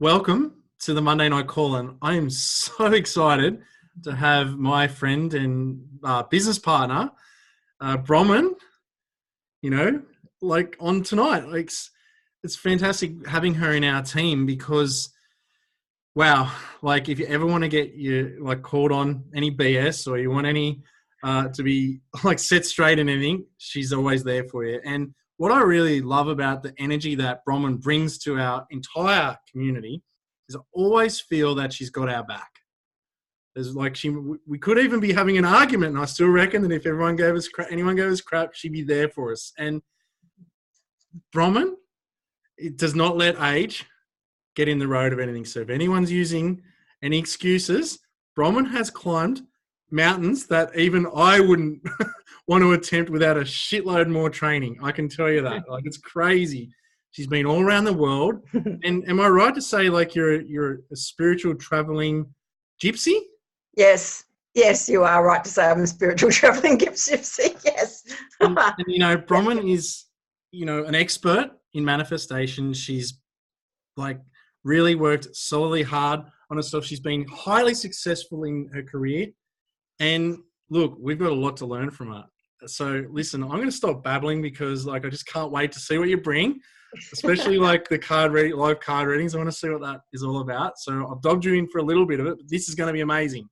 Welcome to the Monday Night Call, and I am so excited to have my friend and business partner, Bronwyn, on tonight. It's fantastic having her in our team because, wow, if you ever want to get called on any BS or you want any to be set straight in anything, she's always there for you. And what I really love about the energy that Bronwyn brings to our entire community is I always feel that she's got our back. We could even be having an argument, and I still reckon that if anyone gave us crap, she'd be there for us. And Bronwyn, it does not let age get in the road of anything. So if anyone's using any excuses, Bronwyn has climbed mountains that even I wouldn't want to attempt without a shitload more training. I can tell you that. It's crazy. She's been all around the world. And am I right to say you're a spiritual traveling gypsy? Yes, you are right to say I'm a spiritual traveling gypsy. Yes. and Bronwyn is, an expert in manifestation. She's really worked solidly hard on herself. She's been highly successful in her career. And look, we've got a lot to learn from her. So listen, I'm going to stop babbling because I just can't wait to see what you bring, especially the live card readings. I want to see what that is all about. So I've dogged you in for a little bit of it, but this is going to be amazing.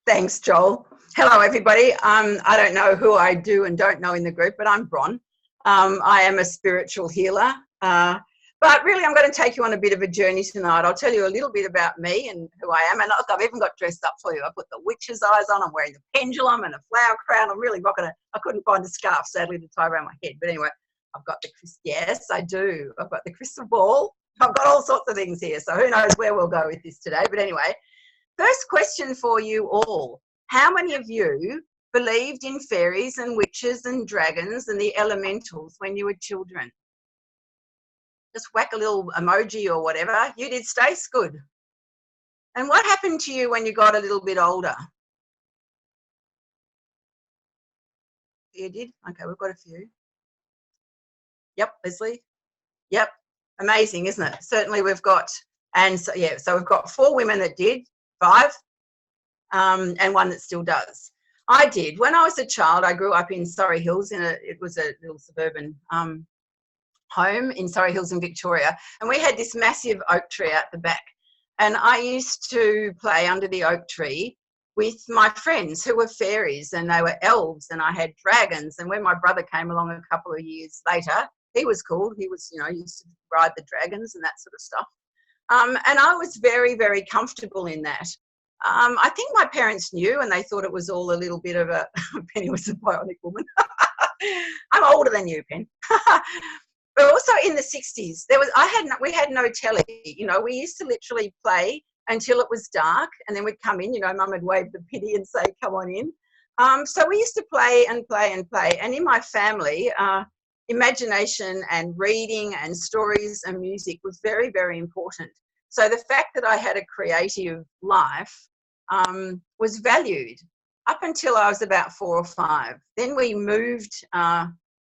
Thanks, Joel. Hello, everybody. I don't know who I do and don't know in the group, but I'm Bron. I am a spiritual healer. But really, I'm going to take you on a bit of a journey tonight. I'll tell you a little bit about me and who I am. And look, I've even got dressed up for you. I put the witch's eyes on. I'm wearing the pendulum and a flower crown. I'm really rocking it. I couldn't find a scarf, sadly, to tie around my head. But anyway, I've got yes, I do. I've got the crystal ball. I've got all sorts of things here. So who knows where we'll go with this today. But anyway, first question for you all. How many of you believed in fairies and witches and dragons and the elementals when you were children? Just whack a little emoji or whatever. You did, Stace. Good. And what happened to you when you got a little bit older? You did? Okay, we've got a few. Yep, Leslie. Yep, amazing, isn't it? Certainly we've got, and so we've got 4 women that did, 5, and 1 that still does. I did. When I was a child, I grew up in Surrey Hills. It was a little suburban home in Surrey Hills in Victoria, and we had this massive oak tree out the back, and I used to play under the oak tree with my friends who were fairies, and they were elves, and I had dragons. And when my brother came along a couple of years later, he was cool. He was, used to ride the dragons and that sort of stuff, and I was very, very comfortable in that. I think my parents knew, and they thought it was all a little bit of a Penny was a bionic woman. I'm older than you, Pen. But also in the 60s, we had no telly. We used to literally play until it was dark, and then we'd come in. Mum would wave the pity and say, "Come on in." So we used to play and play and play. And in my family, imagination and reading and stories and music was very, very important. So the fact that I had a creative life was valued up until I was about 4 or 5. Then we moved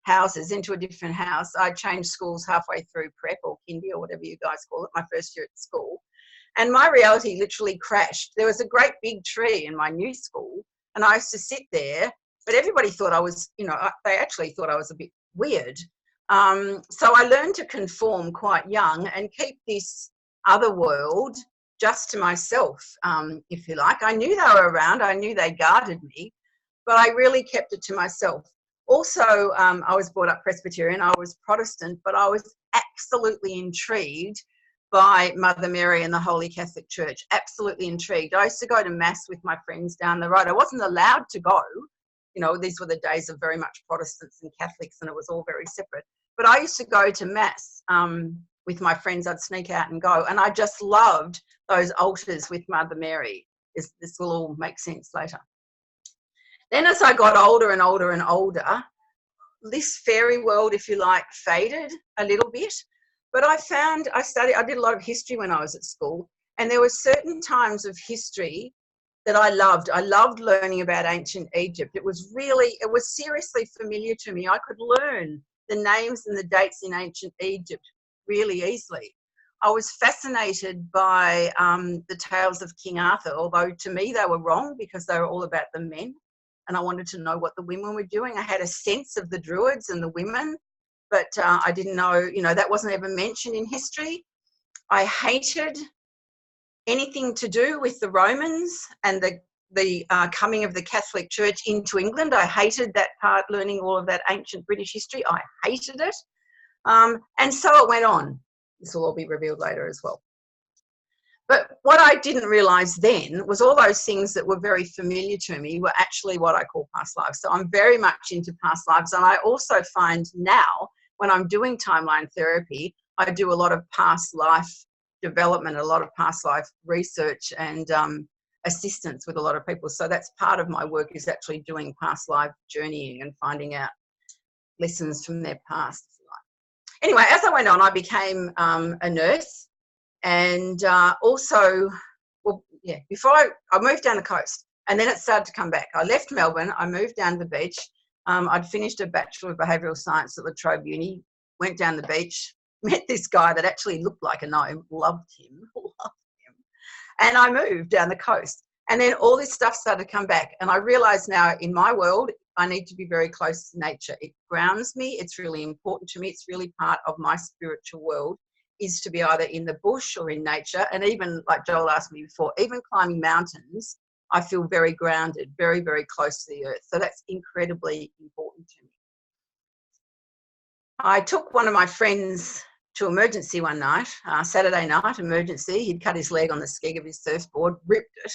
houses into a different house. I changed schools halfway through prep or kindy or whatever you guys call it, my first year at school. And my reality literally crashed. There was a great big tree in my new school, and I used to sit there, but everybody thought I was, they actually thought I was a bit weird. So I learned to conform quite young and keep this other world just to myself, if you like. I knew they were around. I knew they guarded me, but I really kept it to myself. Also, I was brought up Presbyterian. I was Protestant, but I was absolutely intrigued by Mother Mary and the Holy Catholic Church. Absolutely intrigued. I used to go to Mass with my friends down the road. I wasn't allowed to go. These were the days of very much Protestants and Catholics, and it was all very separate. But I used to go to Mass with my friends. I'd sneak out and go. And I just loved those altars with Mother Mary. This will all make sense later. Then as I got older and older and older, this fairy world, if you like, faded a little bit. But I did a lot of history when I was at school, and there were certain times of history that I loved. I loved learning about ancient Egypt. It was seriously familiar to me. I could learn the names and the dates in ancient Egypt really easily. I was fascinated by the tales of King Arthur, although to me they were wrong because they were all about the men. And I wanted to know what the women were doing. I had a sense of the Druids and the women, but I didn't know, that wasn't ever mentioned in history. I hated anything to do with the Romans and the coming of the Catholic Church into England. I hated that part, learning all of that ancient British history. I hated it. And so it went on. This will all be revealed later as well. But what I didn't realise then was all those things that were very familiar to me were actually what I call past lives. So I'm very much into past lives. And I also find now when I'm doing timeline therapy, I do a lot of past life development, a lot of past life research and assistance with a lot of people. So that's part of my work, is actually doing past life journeying and finding out lessons from their past. Anyway, as I went on, I became a nurse. And also, before I moved down the coast, and then it started to come back. I left Melbourne, I moved down to the beach. I'd finished a Bachelor of Behavioural Science at La Trobe Uni, went down the beach, met this guy that actually looked like a gnome, loved him. And I moved down the coast. And then all this stuff started to come back. And I realised now in my world, I need to be very close to nature. It grounds me. It's really important to me. It's really part of my spiritual world, is to be either in the bush or in nature. And even, like Joel asked me before, even climbing mountains, I feel very grounded, very, very close to the earth. So that's incredibly important to me. I took one of my friends to emergency one night, Saturday night, emergency. He'd cut his leg on the skeg of his surfboard, ripped it.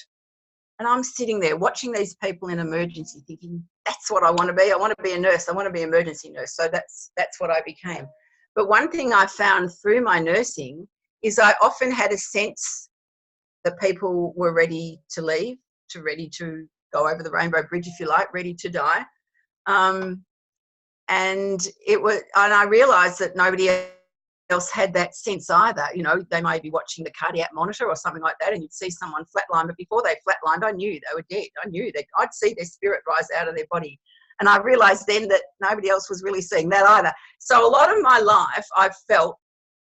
And I'm sitting there watching these people in emergency thinking, that's what I want to be. I want to be a nurse. I want to be an emergency nurse. So that's what I became. But one thing I found through my nursing is I often had a sense that people were ready to leave, ready to go over the rainbow bridge, if you like, ready to die. And I realised that nobody else had that sense either. They may be watching the cardiac monitor or something like that, and you'd see someone flatline, but before they flatlined, I knew they were dead. I knew that I'd see their spirit rise out of their body. And I realised then that nobody else was really seeing that either. So a lot of my life, I've felt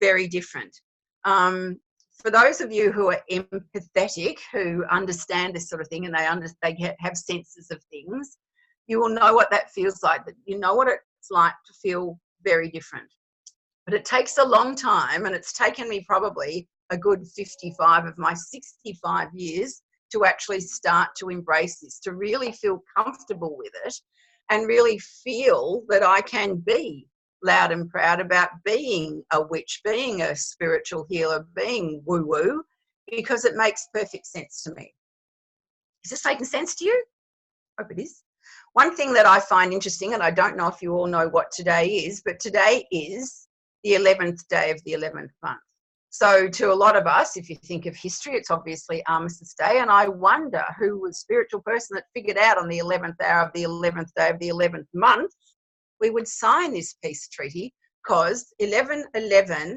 very different. For those of you who are empathetic, who understand this sort of thing, and they have senses of things, you will know what that feels like. That you know what it's like to feel very different. But it takes a long time, and it's taken me probably a good 55 of my 65 years to actually start to embrace this, to really feel comfortable with it, and really feel that I can be loud and proud about being a witch, being a spiritual healer, being woo-woo, because it makes perfect sense to me. Is this making sense to you? Hope it is. One thing that I find interesting, and I don't know if you all know what today is, but today is the 11th day of the 11th month. So to a lot of us, if you think of history, it's obviously Armistice Day. And I wonder who was the spiritual person that figured out on the 11th hour of the 11th day of the 11th month, we would sign this peace treaty, because 11/11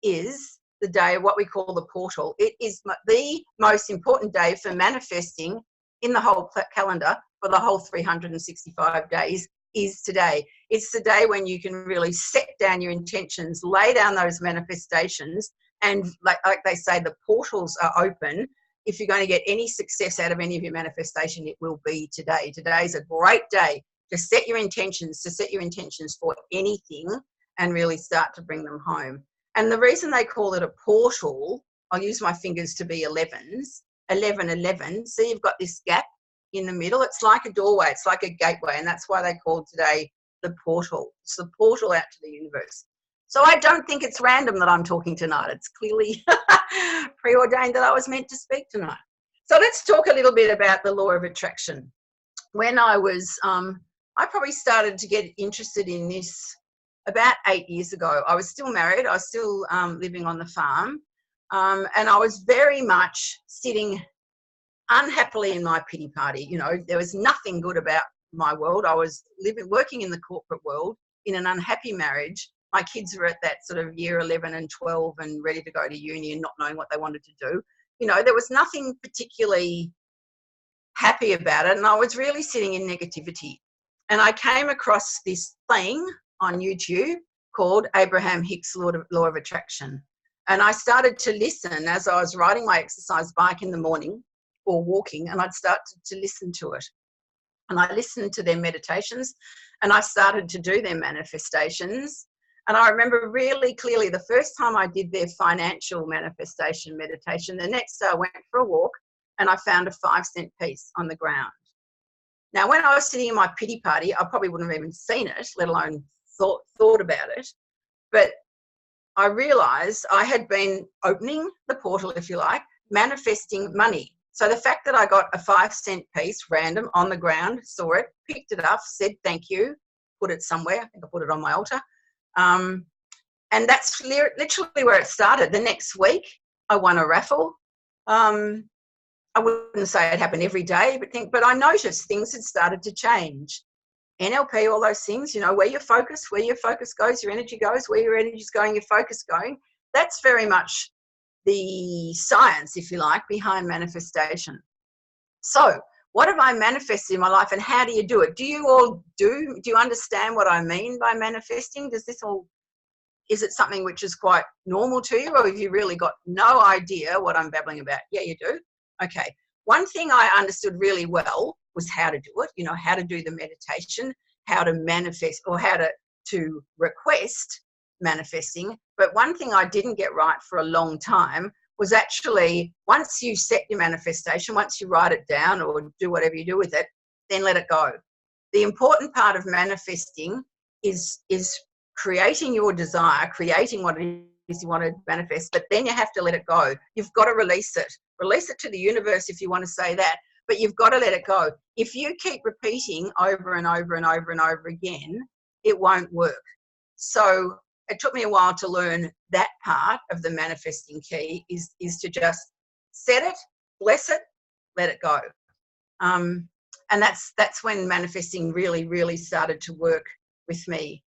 is the day of what we call the portal. It is the most important day for manifesting in the whole calendar for the whole 365 days is today. It's the day when you can really set down your intentions, lay down those manifestations, and like they say, the portals are open. If you're going to get any success out of any of your manifestation, it will be today. Today's a great day to set your intentions, for anything and really start to bring them home. And the reason they call it a portal, I'll use my fingers to be 11s, 11/11. See, you've got this gap in the middle. It's like a doorway, it's like a gateway, and that's why they call today the portal. It's the portal out to the universe. So I don't think it's random that I'm talking tonight. It's clearly preordained that I was meant to speak tonight. So let's talk a little bit about the law of attraction. When I was, I probably started to get interested in this about 8 years ago. I was still married. I was still living on the farm. And I was very much sitting unhappily in my pity party. There was nothing good about my world. I was working in the corporate world in an unhappy marriage. My kids were at that sort of year 11 and 12 and ready to go to uni and not knowing what they wanted to do. There was nothing particularly happy about it. And I was really sitting in negativity. And I came across this thing on YouTube called Abraham Hicks' Law of Attraction. And I started to listen as I was riding my exercise bike in the morning or walking, and I'd start to listen to it. And I listened to their meditations, and I started to do their manifestations. And I remember really clearly the first time I did their financial manifestation meditation, the next day I went for a walk and I found a 5-cent piece on the ground. Now, when I was sitting in my pity party, I probably wouldn't have even seen it, let alone thought about it. But I realised I had been opening the portal, if you like, manifesting money. So the fact that I got a 5-cent piece random on the ground, saw it, picked it up, said thank you, put it somewhere. I think I put it on my altar. And that's literally where it started. The next week, I won a raffle. I wouldn't say it happened every day, but I noticed things had started to change. NLP, all those things, you know, where your focus goes, your energy goes, where your energy is going, your focus going. That's very much the science, if you like, behind manifestation. So what have I manifested in my life, and how do you do it? Do you understand what I mean by manifesting? Is it something which is quite normal to you, or have you really got no idea what I'm babbling about? Yeah, you do. Okay. One thing I understood really well was how to do it, you know, how to do the meditation, how to manifest, or how to request manifesting. But one thing I didn't get right for a long time was actually, once you set your manifestation, once you write it down or do whatever you do with it, then let it go. The important part of manifesting is creating your desire, creating what it is you want to manifest, but then you have to let it go. You've got to release it. Release it to the universe if you want to say that, but you've got to let it go. If you keep repeating over and over and over and over again, it won't work. So it took me a while to learn that part of the manifesting key is to just set it, bless it, let it go. And that's when manifesting really, really started to work with me.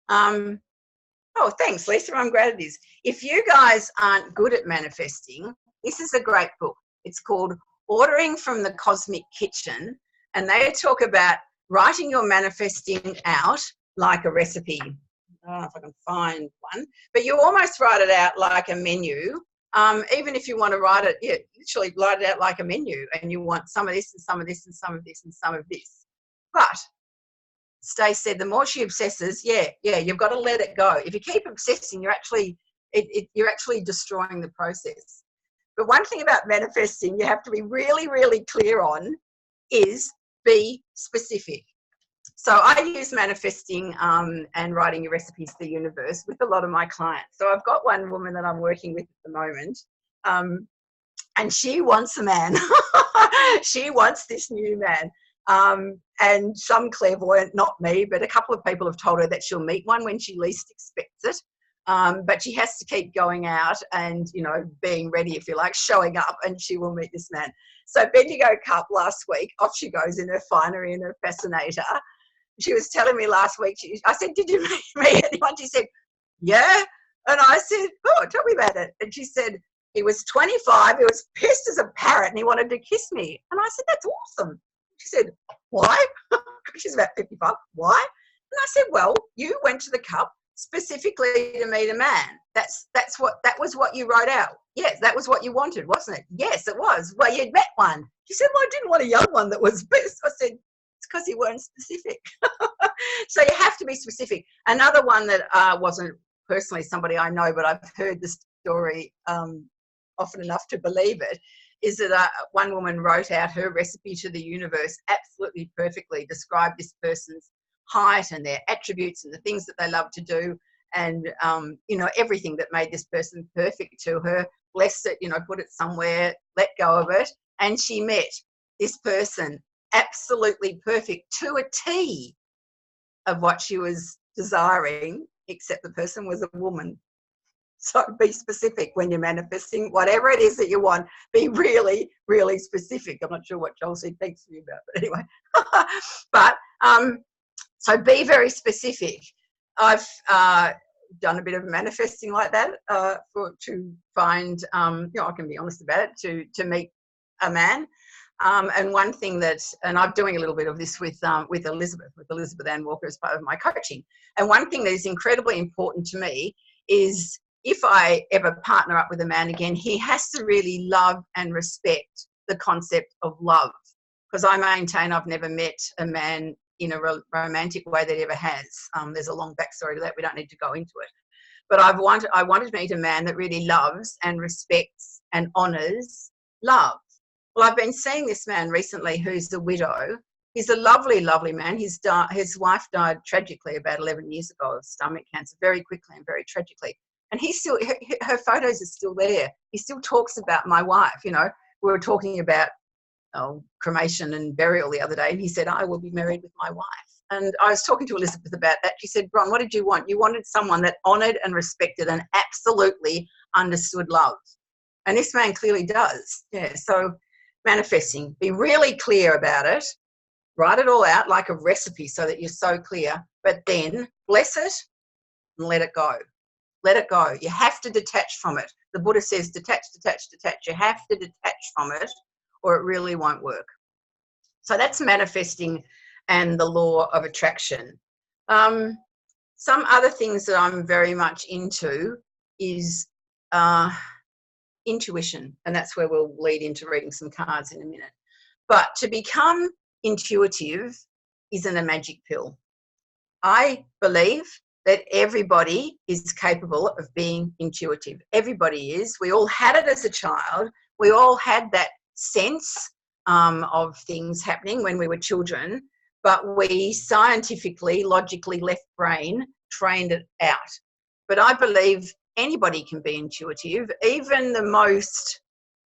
Oh, thanks, Lisa. I'm glad it is. If you guys aren't good at manifesting, this is a great book. It's called Ordering from the Cosmic Kitchen, and they talk about writing your manifesting out like a recipe. I don't know if I can find one, but you almost write it out like a menu. Even if you want to write it, yeah, literally write it out like a menu, and you want some of this and some of this and some of this and some of this. But Stace said the more she obsesses, you've got to let it go. If you keep obsessing, you're actually destroying the process. But one thing about manifesting you have to be really, really clear on is be specific. So I use manifesting and writing your recipes to the universe with a lot of my clients. So I've got one woman that I'm working with at the moment, and she wants a man. She wants this new man. And some clairvoyant, not me, but a couple of people have told her that she'll meet one when she least expects it. But she has to keep going out and, you know, being ready, if you like, showing up, and she will meet this man. So Bendigo Cup last week, off she goes in her finery and her fascinator. She was telling me last week, I said, did you meet anyone? She said, yeah. And I said, oh, tell me about it. And she said, he was 25, he was pissed as a parrot, and he wanted to kiss me. And I said, that's awesome. She said, why? She's about 55. Why? And I said, well, you went to the Cup specifically to meet a man. That was what you wrote out. Yes, that was what you wanted, wasn't it? Yes, it was. Well, you'd met one. She said, well, I didn't want a young one that was pissed. I said, it's because you weren't specific. So you have to be specific. Another one that wasn't personally somebody I know, but I've heard the story often enough to believe it, is that one woman wrote out her recipe to the universe absolutely perfectly, described this person's height and their attributes and the things that they love to do, and you know, everything that made this person perfect to her, blessed it, you know, put it somewhere, let go of it, and she met this person absolutely perfect to a T of what she was desiring, except the person was a woman. So be specific when you're manifesting. Whatever it is that you want, be really, really specific. I'm not sure what Josie thinks of you about, but anyway. But so be very specific. I've done a bit of manifesting like that to find, you know, I can be honest about it, to meet a man. And one thing that, and I'm doing a little bit of this with Elizabeth Ann Walker as part of my coaching. And one thing that is incredibly important to me is if I ever partner up with a man again, he has to really love and respect the concept of love, because I maintain I've never met a man in a romantic way that ever has. There's a long backstory to that. We don't need to go into it. But I wanted to meet a man that really loves and respects and honours love. Well, I've been seeing this man recently who's a widow. He's a lovely, lovely man. His wife died tragically about 11 years ago of stomach cancer, very quickly and very tragically. And her photos are still there. He still talks about my wife. You know, we were talking about cremation and burial the other day, and he said, I will be married with my wife. And I was talking to Elizabeth about that. She said, Bron, what did you want? You wanted someone that honoured and respected and absolutely understood love. And this man clearly does. Yeah, so manifesting, be really clear about it. Write it all out like a recipe so that you're so clear, but then bless it and let it go. Let it go. You have to detach from it. The Buddha says detach, detach, detach. You have to detach from it or it really won't work. So that's manifesting and the law of attraction. Some other things that I'm very much into is intuition, and that's where we'll lead into reading some cards in a minute. But to become intuitive isn't a magic pill. I believe that everybody is capable of being intuitive. Everybody is. We all had it as a child. We all had that sense of things happening when we were children, but we scientifically, logically, left brain trained it out. But I believe anybody can be intuitive, even the most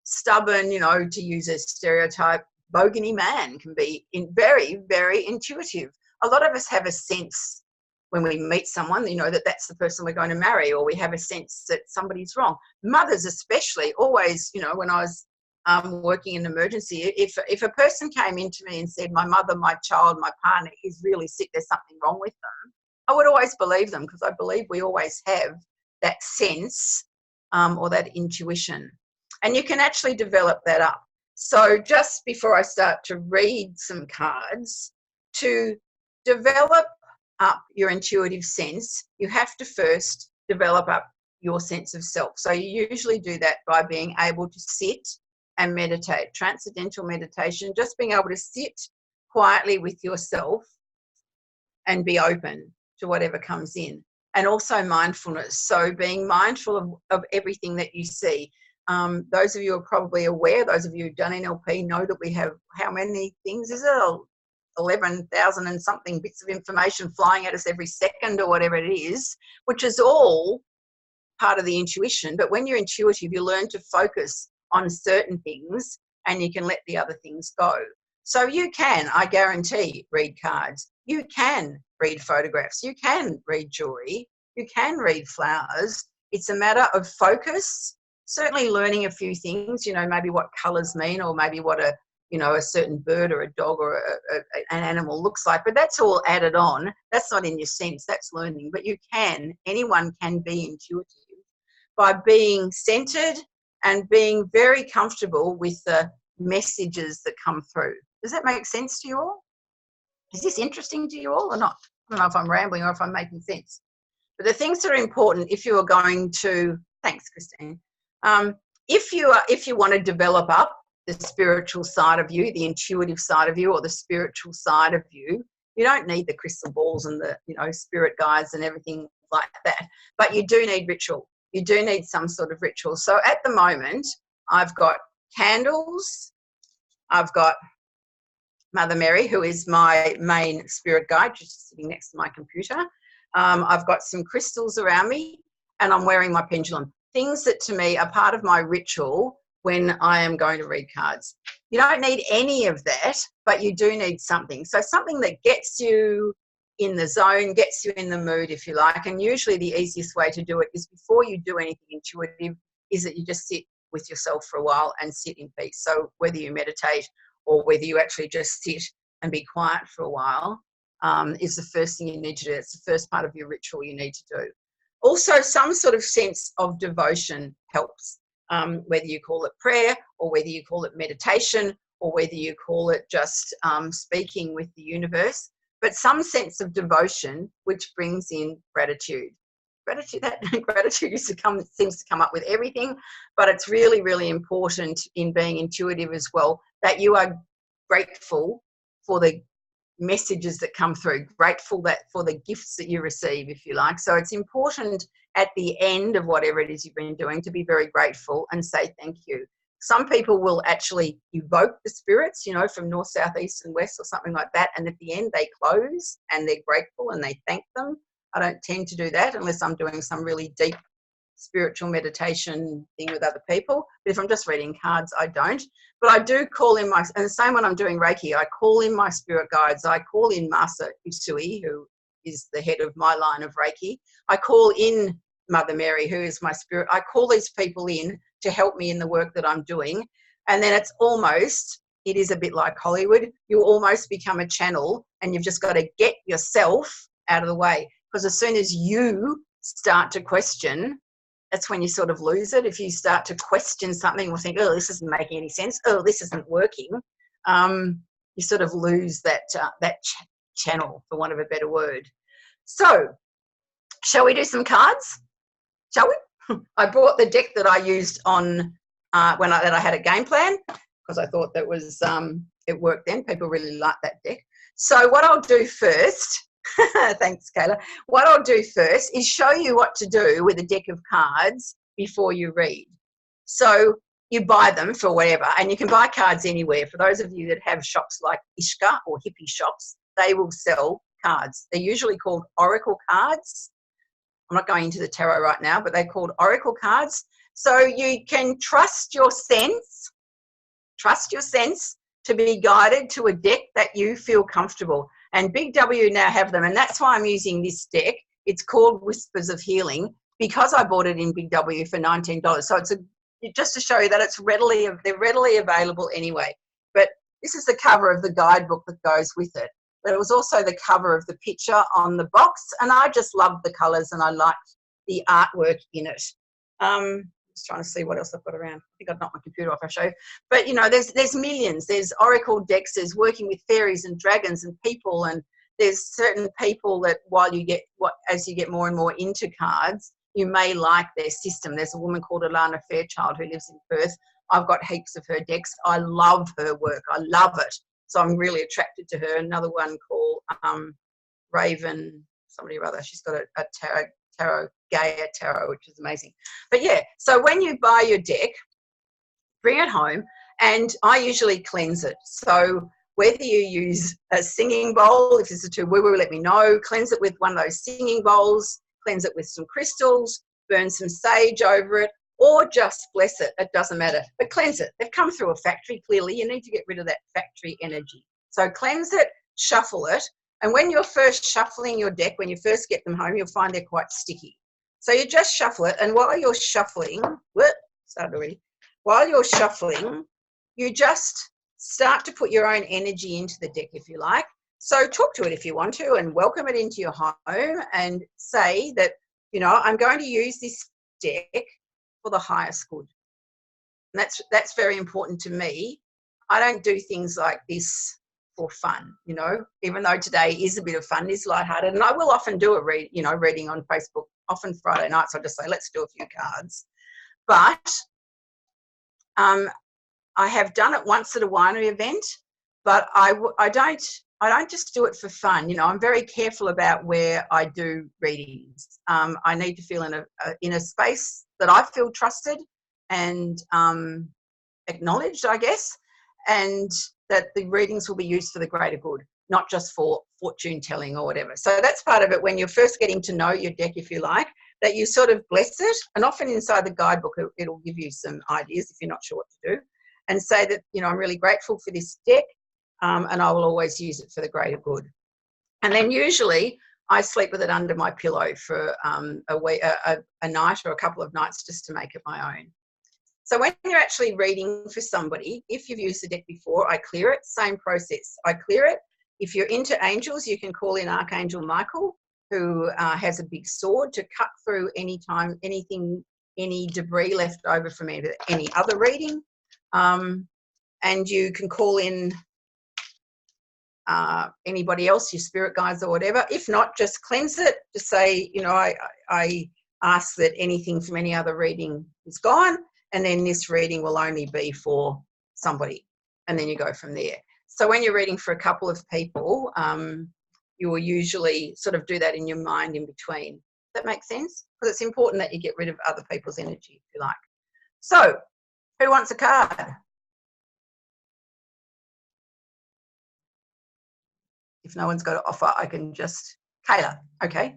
stubborn, you know, to use a stereotype, bogany man can be very, very intuitive. A lot of us have a sense when we meet someone, you know, that that's the person we're going to marry, or we have a sense that somebody's wrong. Mothers especially always, you know, when I was working in emergency, if a person came into me and said, my mother, my child, my partner is really sick, there's something wrong with them, I would always believe them, because I believe we always have that sense or that intuition. And you can actually develop that up. So just before I start to read some cards, to develop up your intuitive sense, you have to first develop up your sense of self. So you usually do that by being able to sit and meditate. Transcendental meditation, just being able to sit quietly with yourself and be open to whatever comes in. And also mindfulness, so being mindful of everything that you see. Those of you are probably aware, those of you who've done NLP know that we have, how many things is it? 11,000 and something bits of information flying at us every second or whatever it is, which is all part of the intuition. But when you're intuitive, you learn to focus on certain things and you can let the other things go. So you can, I guarantee, read cards. You can read photographs. You can read jewelry. You can read flowers. It's a matter of focus, certainly learning a few things, you know, maybe what colours mean, or maybe what a certain bird or a dog or an animal looks like. But that's all added on. That's not in your sense. That's learning. But anyone can be intuitive by being centered and being very comfortable with the messages that come through. Does that make sense to you all? Is this interesting to you all or not? I don't know if I'm rambling or if I'm making sense. But the things that are important if you are going to, thanks, Christine, if you want to develop up the spiritual side of you, the intuitive side of you, or the spiritual side of you, you don't need the crystal balls and the, you know, spirit guides and everything like that. But you do need ritual. You do need some sort of ritual. So at the moment, I've got candles. I've got Mother Mary, who is my main spirit guide, just sitting next to my computer. I've got some crystals around me, and I'm wearing my pendulum. Things that to me are part of my ritual when I am going to read cards. You don't need any of that, but you do need something. So something that gets you in the zone, gets you in the mood, if you like. And usually the easiest way to do it is before you do anything intuitive, is that you just sit with yourself for a while and sit in peace. So whether you meditate or whether you actually just sit and be quiet for a while is the first thing you need to do. It's the first part of your ritual you need to do. Also, some sort of sense of devotion helps, whether you call it prayer or whether you call it meditation or whether you call it just speaking with the universe, but some sense of devotion which brings in gratitude. gratitude, that gratitude seems to come up with everything, but it's really, really important in being intuitive as well, that you are grateful for the messages that come through, grateful that for the gifts that you receive, if you like. So it's important at the end of whatever it is you've been doing to be very grateful and say thank you. Some people will actually evoke the spirits, you know, from north, south, east and west or something like that, and at the end they close and they're grateful and they thank them. I don't tend to do that unless I'm doing some really deep spiritual meditation thing with other people. But if I'm just reading cards, I don't. But I do call in my, and the same when I'm doing Reiki, I call in my spirit guides. I call in Master Usui, who is the head of my line of Reiki. I call in Mother Mary, who is my spirit. I call these people in to help me in the work that I'm doing. And then it's almost, it is a bit like Hollywood. You almost become a channel and you've just got to get yourself out of the way. Because as soon as you start to question, that's when you sort of lose it. If you start to question something or think, oh, this isn't making any sense, oh, this isn't working, you sort of lose that channel, for want of a better word. So, shall we do some cards? Shall we? I brought the deck that I used on that I had a game plan, because I thought that was it worked then. People really like that deck. So what I'll do first, thanks, Kayla. What I'll do first is show you what to do with a deck of cards before you read. So you buy them for whatever, and you can buy cards anywhere. For those of you that have shops like Ishka or hippie shops, they will sell cards. They're usually called oracle cards. I'm not going into the tarot right now, but they're called oracle cards. So you can trust your sense to be guided to a deck that you feel comfortable. And Big W now have them, and that's why I'm using this deck. It's called Whispers of Healing, because I bought it in Big W for $19. So it's just to show you that they're readily available anyway. But this is the cover of the guidebook that goes with it. But it was also the cover of the picture on the box, and I just loved the colours and I liked the artwork in it. Just trying to see what else I've got around. I think I've knocked my computer off, I'll show you. But, you know, there's millions. There's oracle decks, there's working with fairies and dragons and people, and there's certain people that as you get more and more into cards, you may like their system. There's a woman called Alana Fairchild who lives in Perth. I've got heaps of her decks. I love her work. I love it. So I'm really attracted to her. Another one called Raven, somebody or other. She's got a tarot, Gaia Tarot, which is amazing. But yeah, so when you buy your deck, bring it home, and I usually cleanse it. So whether you use a singing bowl, if it's a too woo-woo, let me know. Cleanse it with one of those singing bowls, cleanse it with some crystals, burn some sage over it, or just bless it. It doesn't matter. But cleanse it. They've come through a factory, clearly. You need to get rid of that factory energy. So cleanse it, shuffle it. And when you're first shuffling your deck, when you first get them home, you'll find they're quite sticky. So you just shuffle it. And while you're shuffling, while you're shuffling, you just start to put your own energy into the deck, if you like. So talk to it if you want to, and welcome it into your home, and say that, you know, I'm going to use this deck for the highest good. And that's very important to me. I don't do things like this for fun, you know, even though today is a bit of fun, is lighthearted. And I will often do a reading on Facebook, often Friday nights. I'll just say, let's do a few cards. But I have done it once at a winery event, but I don't just do it for fun. You know, I'm very careful about where I do readings. I need to feel in a space that I feel trusted and acknowledged, I guess, and that the readings will be used for the greater good, not just for fortune telling or whatever. So that's part of it when you're first getting to know your deck, if you like, that you sort of bless it. And often inside the guidebook, it'll give you some ideas if you're not sure what to do, and say that, you know, I'm really grateful for this deck, and I will always use it for the greater good. And then usually I sleep with it under my pillow for a night or a couple of nights, just to make it my own. So when you're actually reading for somebody, if you've used the deck before, I clear it, same process. I clear it. If you're into angels, you can call in Archangel Michael, who has a big sword, to cut through any debris left over from any other reading. And you can call in anybody else, your spirit guides or whatever. If not, just cleanse it. Just say, you know, I ask that anything from any other reading is gone, and then this reading will only be for somebody, and then you go from there. So when you're reading for a couple of people, you will usually sort of do that in your mind in between. Does that make sense? Because it's important that you get rid of other people's energy, if you like. So, who wants a card? If no one's got to offer, I can just... Kayla, okay.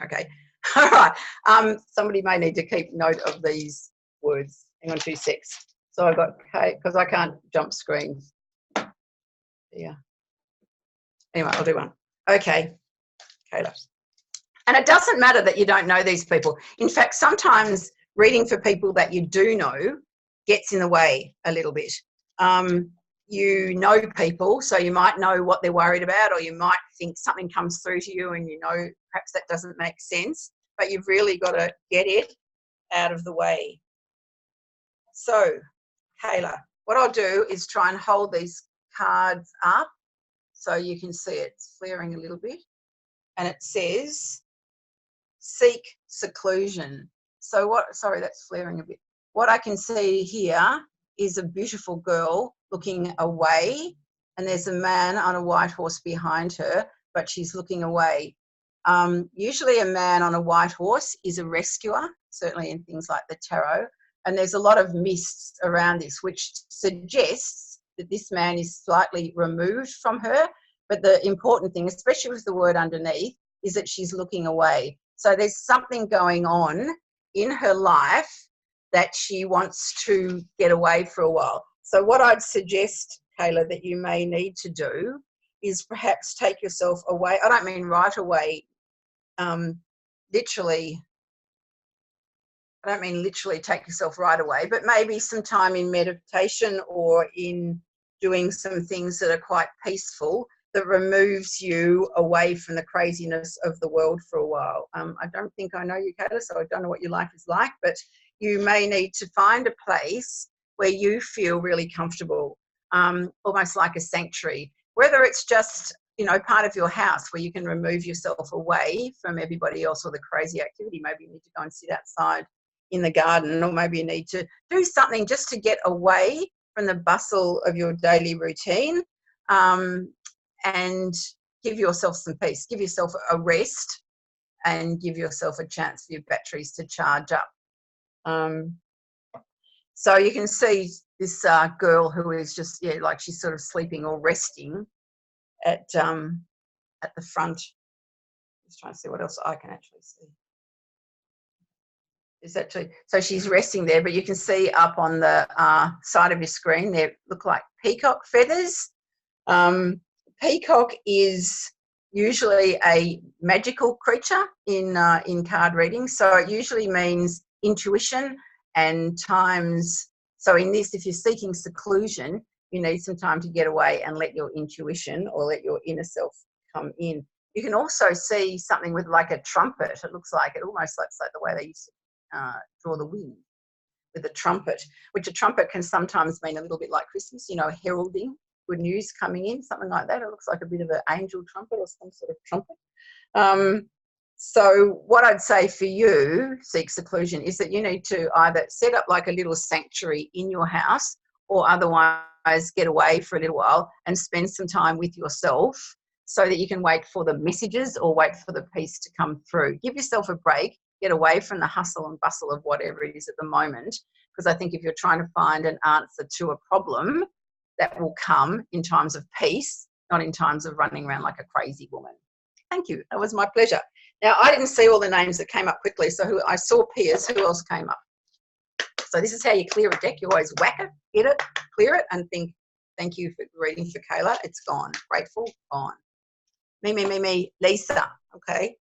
Okay. All right. Somebody may need to keep note of these words. Hang on 2 secs. So I've got K, because I can't jump screens. Yeah. Anyway, I'll do one. Okay. Kayla. And it doesn't matter that you don't know these people. In fact, sometimes reading for people that you do know gets in the way a little bit. You know people, so you might know what they're worried about, or you might think something comes through to you and you know perhaps that doesn't make sense, but you've really got to get it out of the way. So, Kayla, what I'll do is try and hold these cards up so you can see it. It's flaring a little bit. And it says, seek seclusion. So what, sorry, that's flaring a bit. What I can see here is a beautiful girl looking away, and there's a man on a white horse behind her, but she's looking away. Usually a man on a white horse is a rescuer, certainly in things like the tarot, and there's a lot of mists around this, which suggests that this man is slightly removed from her, but the important thing, especially with the word underneath, is that she's looking away. So there's something going on in her life that she wants to get away for a while. So what I'd suggest, Kayla, that you may need to do is perhaps take yourself away. I don't mean right away, literally. I don't mean literally take yourself right away, but maybe some time in meditation or in doing some things that are quite peaceful that removes you away from the craziness of the world for a while. I don't think I know you, Kayla, so I don't know what your life is like, but you may need to find a place where you feel really comfortable, almost like a sanctuary, whether it's just, you know, part of your house where you can remove yourself away from everybody else or the crazy activity. Maybe you need to go and sit outside in the garden, or maybe you need to do something just to get away from the bustle of your daily routine, and give yourself some peace, give yourself a rest, and give yourself a chance for your batteries to charge up. So you can see this girl who is just, yeah, like she's sort of sleeping or resting at the front. Just trying to see what else I can actually see. Is actually, so she's resting there, but you can see up on the side of your screen there look like peacock feathers. Peacock is usually a magical creature in card reading, so it usually means intuition and times. So in this, if you're seeking seclusion, you need some time to get away and let your intuition or let your inner self come in. You can also see something with like a trumpet. It looks like, it almost looks like the way they used to draw the wind with a trumpet, which a trumpet can sometimes mean a little bit like Christmas, you know, heralding good news coming in, something like that. It looks like a bit of an angel trumpet or some sort of trumpet. So what I'd say for you, seek seclusion, is that you need to either set up like a little sanctuary in your house, or otherwise get away for a little while and spend some time with yourself so that you can wait for the messages or wait for the peace to come through. Give yourself a break, get away from the hustle and bustle of whatever it is at the moment, because I think if you're trying to find an answer to a problem, that will come in times of peace, not in times of running around like a crazy woman. Thank you. That was my pleasure. Now, I didn't see all the names that came up quickly, so I saw Piers. Who else came up? So this is how you clear a deck. You always whack it, hit it, clear it, and think, thank you for reading for Kayla. It's gone. Grateful, gone. Me, Lisa. Okay.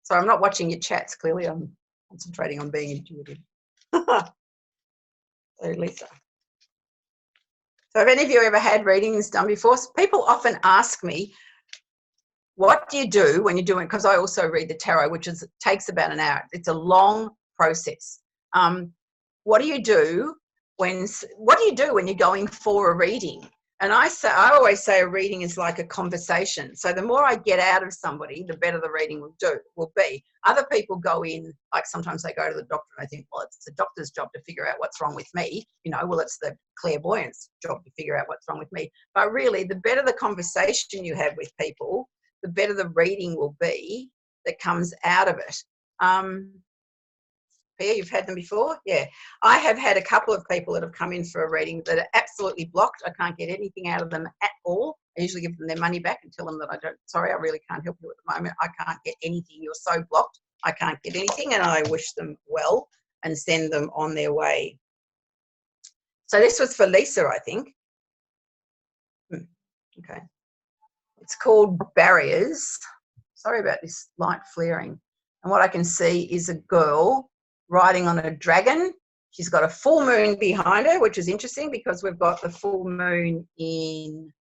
So I'm not watching your chats, clearly. I'm concentrating on being intuitive. So Lisa. So have any of you ever had readings done before? People often ask me, what do you do when you're doing, because I also read the tarot, which takes about an hour. It's a long process. What do you do when you're going for a reading? And I always say a reading is like a conversation. So the more I get out of somebody, the better the reading will be. Other people go in, like sometimes they go to the doctor and they think, well, it's the doctor's job to figure out what's wrong with me. You know, well, it's the clairvoyant's job to figure out what's wrong with me. But really, the better the conversation you have with people, the better the reading will be that comes out of it. Pia, you've had them before? Yeah. I have had a couple of people that have come in for a reading that are absolutely blocked. I can't get anything out of them at all. I usually give them their money back and tell them that I really can't help you at the moment. I can't get anything. You're so blocked. I can't get anything. And I wish them well and send them on their way. So this was for Lisa, I think. Okay. It's called Barriers. Sorry about this light flaring. And what I can see is a girl riding on a dragon. She's got a full moon behind her, which is interesting because we've got the full moon in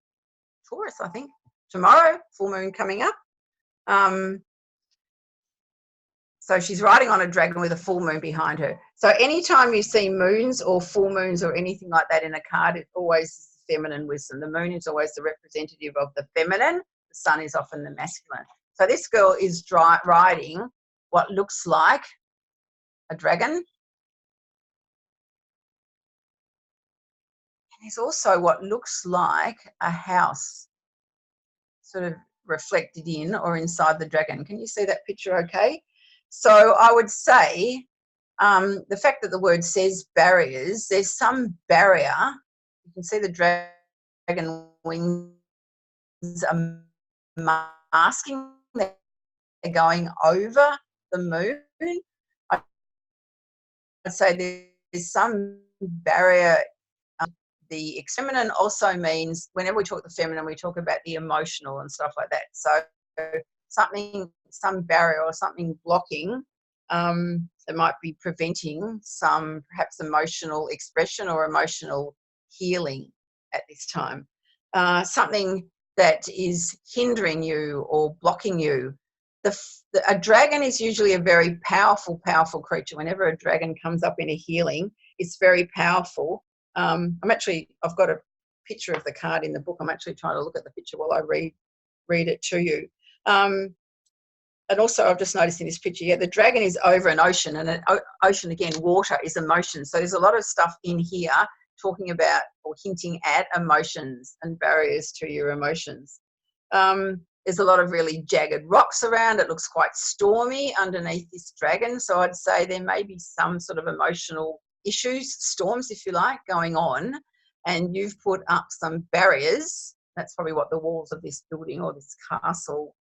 Taurus, I think. Tomorrow, full moon coming up. So she's riding on a dragon with a full moon behind her. So anytime you see moons or full moons or anything like that in a card, it always is feminine wisdom. The moon is always the representative of the feminine. The sun is often the masculine. So this girl is riding what looks like a dragon. And there's also what looks like a house sort of reflected in or inside the dragon. Can you see that picture okay? So I would say the fact that the word says barriers, there's some barrier. You can see the dragon wings are masking. They're going over the moon. I'd say there's some barrier. The feminine also means whenever we talk the feminine, we talk about the emotional and stuff like that. So some barrier or something blocking that might be preventing some perhaps emotional expression or emotional healing at this time. Something that is hindering you or blocking you. A dragon is usually a very powerful creature. Whenever a dragon comes up in a healing, it's very powerful. I've got a picture of the card in the book. I'm actually trying to look at the picture while I read it to you. And also I've just noticed in this picture, the dragon is over an ocean, and an ocean, again, water is emotion. So there's a lot of stuff in here talking about or hinting at emotions and barriers to your emotions. There's a lot of really jagged rocks around. It looks quite stormy underneath this dragon. So I'd say there may be some sort of emotional issues, storms, if you like, going on. And you've put up some barriers. That's probably what the walls of this building or this castle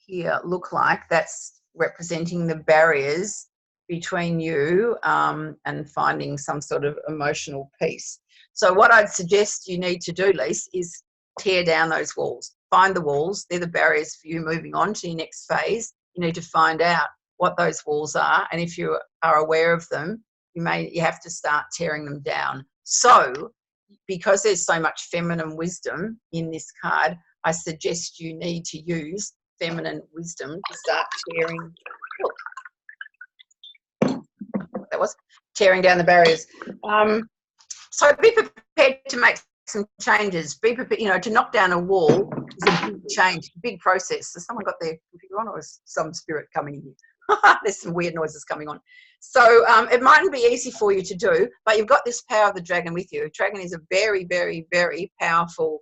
here look like. That's representing the barriers between you and finding some sort of emotional peace. So what I'd suggest you need to do, Lise, is tear down those walls. Find the walls. They're the barriers for you moving on to your next phase. You need to find out what those walls are, and if you are aware of them, you have to start tearing them down. So because there's so much feminine wisdom in this card, I suggest you need to use feminine wisdom to start tearing down the barriers. So be prepared to make some changes. Be prepared, to knock down a wall is a big change, a big process. Has someone got their computer on, or is some spirit coming in here? There's some weird noises coming on. So it mightn't be easy for you to do, but you've got this power of the dragon with you. A dragon is a very, very, very powerful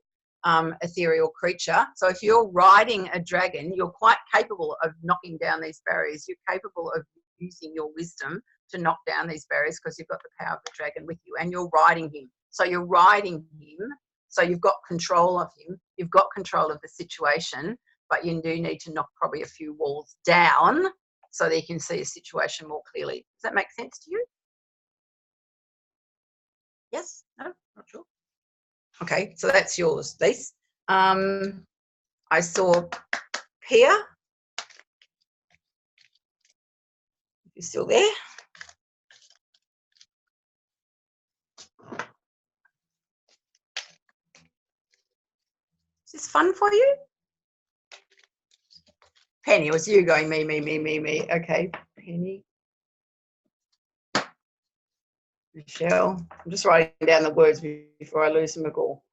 ethereal creature. So if you're riding a dragon, you're quite capable of knocking down these barriers. You're capable of using your wisdom to knock down these barriers because you've got the power of the dragon with you, and you're riding him. So you're riding him, so you've got control of him. You've got control of the situation, but you do need to knock probably a few walls down so that you can see a situation more clearly. Does that make sense to you? Yes? No? Not sure. Okay, so that's yours, Lise. I saw Pia. You're still there? Is this fun for you? Penny, it was you going me. Okay, Penny. Michelle. I'm just writing down the words before I lose them all.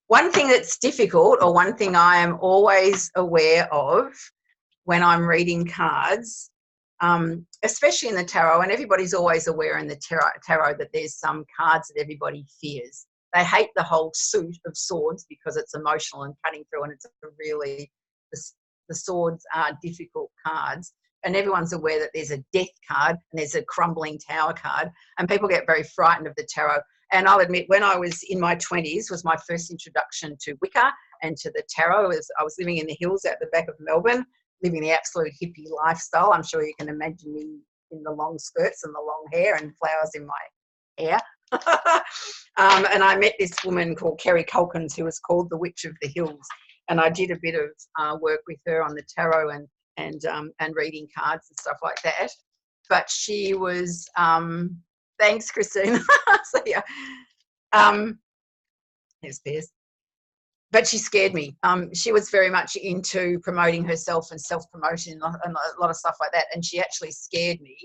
One thing that's difficult, or one thing I am always aware of when I'm reading cards, especially in the tarot, and everybody's always aware in the tarot that there's some cards that everybody fears. They hate the whole suit of swords because it's emotional and cutting through, and it's really, the swords are difficult cards. And everyone's aware that there's a death card and there's a crumbling tower card, and people get very frightened of the tarot. And I'll admit, when I was in my 20s was my first introduction to Wicca and to the tarot. I was living in the hills out the back of Melbourne, living the absolute hippie lifestyle. I'm sure you can imagine me in the long skirts and the long hair and flowers in my hair. And I met this woman called Kerry Culkins, who was called the Witch of the Hills. And I did a bit of work with her on the tarot and reading cards and stuff like that. But she was, thanks, Christine. So, yeah. There's Piers. But she scared me. She was very much into promoting herself and self-promotion and a lot of stuff like that. And she actually scared me.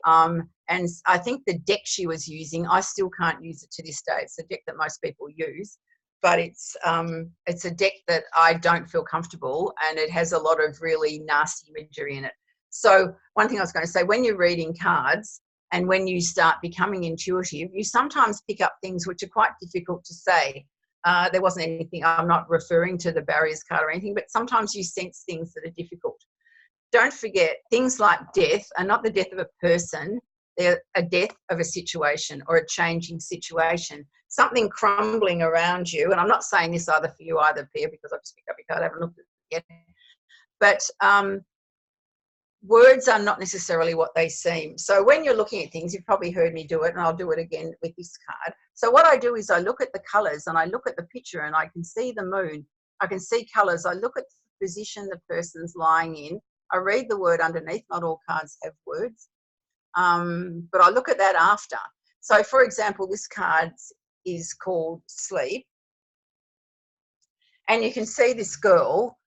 And I think the deck she was using, I still can't use it to this day. It's a deck that most people use, but it's a deck that I don't feel comfortable, and it has a lot of really nasty imagery in it. So one thing I was going to say, when you're reading cards and when you start becoming intuitive, you sometimes pick up things which are quite difficult to say. There wasn't anything, I'm not referring to the barriers card or anything, but sometimes you sense things that are difficult. Don't forget, things like death are not the death of a person, they're a death of a situation or a changing situation, something crumbling around you. And I'm not saying this either for you either, Pia, because I've just picked up your card, I haven't looked at it yet. But words are not necessarily what they seem. So when you're looking at things, you've probably heard me do it, and I'll do it again with this card. So what I do is I look at the colours and I look at the picture and I can see the moon. I can see colours. I look at the position the person's lying in. I read the word underneath. Not all cards have words. But I look at that after. So, for example, this card is called Sleep. And you can see this girl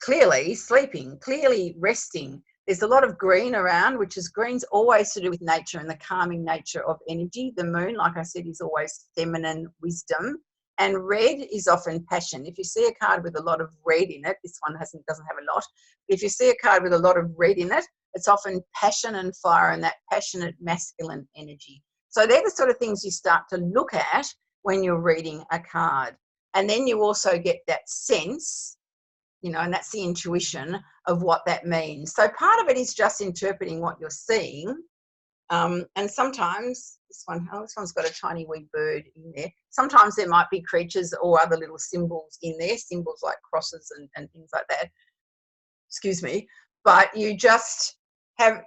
clearly sleeping, clearly resting. There's a lot of green around, which is green's always to do with nature and the calming nature of energy. The moon, like I said, is always feminine wisdom. And red is often passion. If you see a card with a lot of red in it, this one doesn't have a lot. If you see a card with a lot of red in it, it's often passion and fire and that passionate masculine energy. So they're the sort of things you start to look at when you're reading a card. And then you also get that sense, you know, and that's the intuition of what that means. So part of it is just interpreting what you're seeing. And sometimes this one's got a tiny wee bird in there. Sometimes there might be creatures or other little symbols in there, symbols like crosses and things like that. Excuse me. But you just have,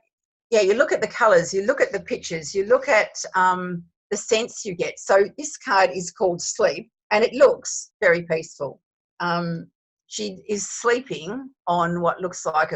you look at the colours, you look at the pictures, you look at the sense you get. So this card is called Sleep, and it looks very peaceful. She is sleeping on what looks like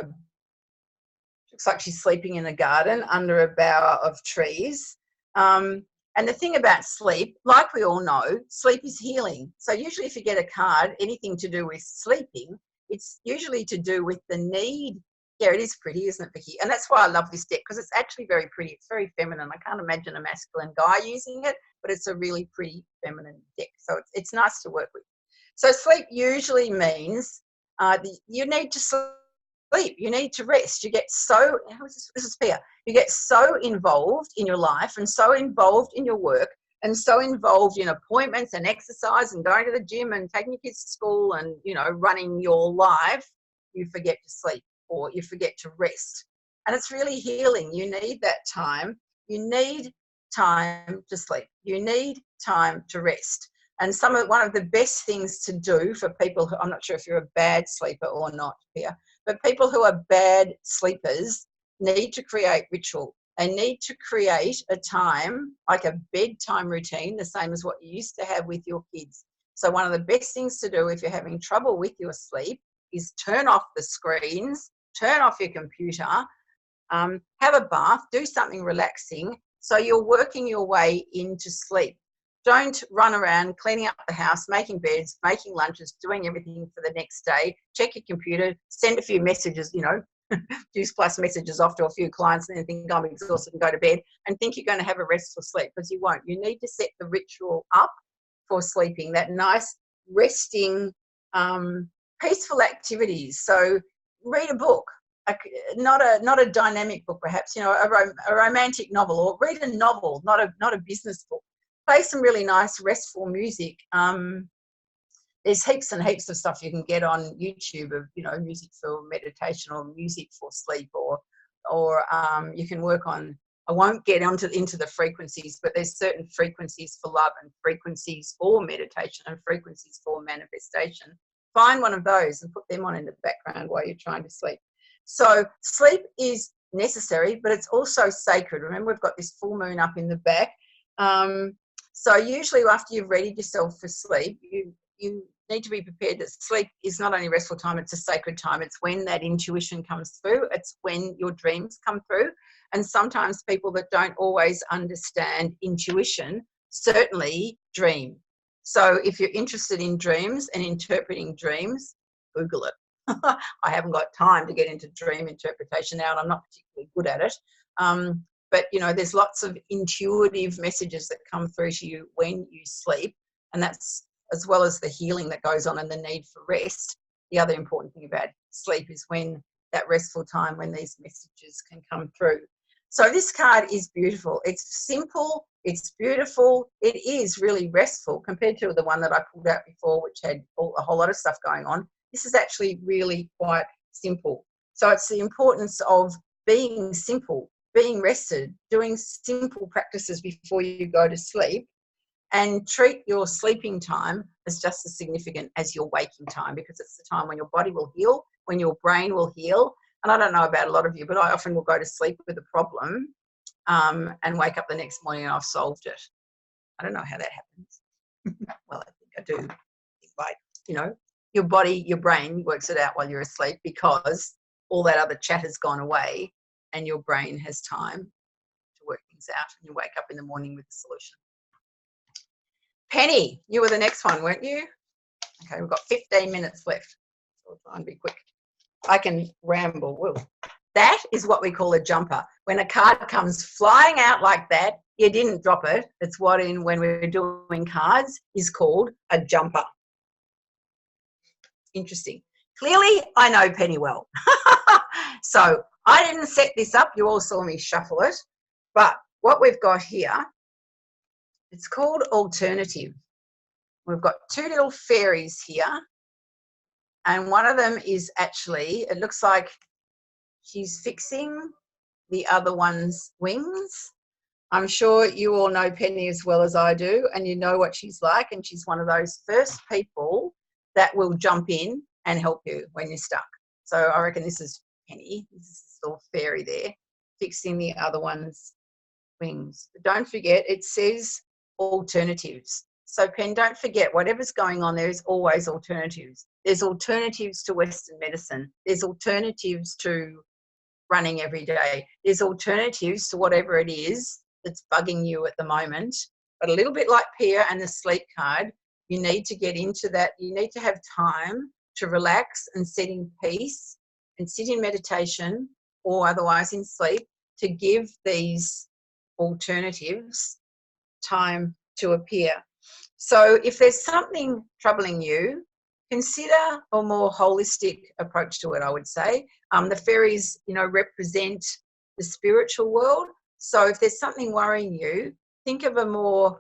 she's sleeping in a garden under a bower of trees. And the thing about sleep, like we all know, sleep is healing. So usually if you get a card, anything to do with sleeping, it's usually to do with the need. Yeah, it is pretty, isn't it, Vicky? And that's why I love this deck, because it's actually very pretty. It's very feminine. I can't imagine a masculine guy using it, but it's a really pretty feminine deck. So it's nice to work with. So sleep usually means you need to sleep. You need to rest. You get so, this is Pia, you get so involved in your life and so involved in your work and so involved in appointments and exercise and going to the gym and taking your kids to school and, you know, running your life, you forget to sleep or you forget to rest. And it's really healing. You need that time. You need time to sleep. You need time to rest. And one of the best things to do for people who, I'm not sure if you're a bad sleeper or not here, but people who are bad sleepers need to create ritual. They need to create a time, like a bedtime routine, the same as what you used to have with your kids. So one of the best things to do if you're having trouble with your sleep is turn off the screens, turn off your computer, have a bath, do something relaxing, so you're working your way into sleep. Don't run around cleaning up the house, making beds, making lunches, doing everything for the next day. Check your computer, send a few messages, you know, Juice Plus messages off to a few clients and then think I'm exhausted and go to bed and think you're going to have a restful sleep, because you won't. You need to set the ritual up for sleeping, that nice resting, peaceful activities. So read a book, not a dynamic book, perhaps, a romantic novel, or read a novel, not a business book. Play some really nice restful music. There's heaps and heaps of stuff you can get on YouTube of, music for meditation or music for sleep, or you can work on, I won't get into the frequencies, but there's certain frequencies for love and frequencies for meditation and frequencies for manifestation. Find one of those and put them on in the background while you're trying to sleep. So sleep is necessary, but it's also sacred. Remember, we've got this full moon up in the back. So usually after you've readied yourself for sleep, you need to be prepared that sleep is not only restful time, it's a sacred time. It's when that intuition comes through. It's when your dreams come through. And sometimes people that don't always understand intuition certainly dream. So if you're interested in dreams and interpreting dreams, Google it. I haven't got time to get into dream interpretation now, and I'm not particularly good at it. But, there's lots of intuitive messages that come through to you when you sleep, and that's as well as the healing that goes on and the need for rest. The other important thing about sleep is when that restful time, when these messages can come through. So this card is beautiful. It's simple. It's beautiful. It is really restful compared to the one that I pulled out before, which had a whole lot of stuff going on. This is actually really quite simple. So it's the importance of being simple, being rested, doing simple practices before you go to sleep, and treat your sleeping time as just as significant as your waking time, because it's the time when your body will heal, when your brain will heal. And I don't know about a lot of you, but I often will go to sleep with a problem and wake up the next morning and I've solved it. I don't know how that happens. Well, I think I do. It's like, your body, your brain works it out while you're asleep, because all that other chat has gone away and your brain has time to work things out, and you wake up in the morning with the solution. Penny, you were the next one, weren't you? Okay, we've got 15 minutes left. So I'll try and be quick. I can ramble. Whoa. That is what we call a jumper. When a card comes flying out like that, you didn't drop it. It's what when we're doing cards is called a jumper. Interesting. Clearly, I know Penny well. So I didn't set this up. You all saw me shuffle it. But what we've got here, it's called alternative. We've got two little fairies here. And one of them is actually, it looks like she's fixing the other one's wings. I'm sure you all know Penny as well as I do, and you know what she's like. And she's one of those first people that will jump in and help you when you're stuck. So I reckon this is Penny. This is this little fairy there, fixing the other one's wings. But don't forget, it says alternatives. So Pen, don't forget, whatever's going on, there is always alternatives. There's alternatives to Western medicine. There's alternatives to running every day. There's alternatives to whatever it is that's bugging you at the moment. But a little bit like Pia and the sleep card, you need to get into that. You need to have time to relax and sit in peace and sit in meditation, or otherwise in sleep, to give these alternatives time to appear. So if there's something troubling you, consider a more holistic approach to it, I would say. The fairies, represent the spiritual world. So if there's something worrying you, think of a more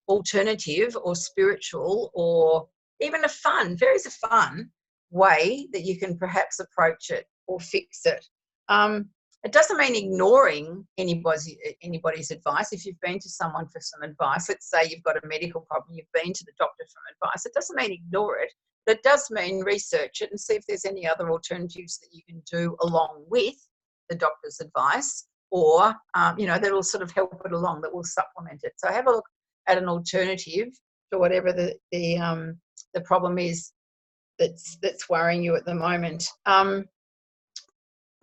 alternative or spiritual, or even a fun, fairies a fun way that you can perhaps approach it or fix it. It doesn't mean ignoring anybody's advice. If you've been to someone for some advice, let's say you've got a medical problem, you've been to the doctor for advice, it doesn't mean ignore it. But it does mean research it and see if there's any other alternatives that you can do along with the doctor's advice, or, that will sort of help it along, that will supplement it. So have a look at an alternative to whatever the problem is that's worrying you at the moment.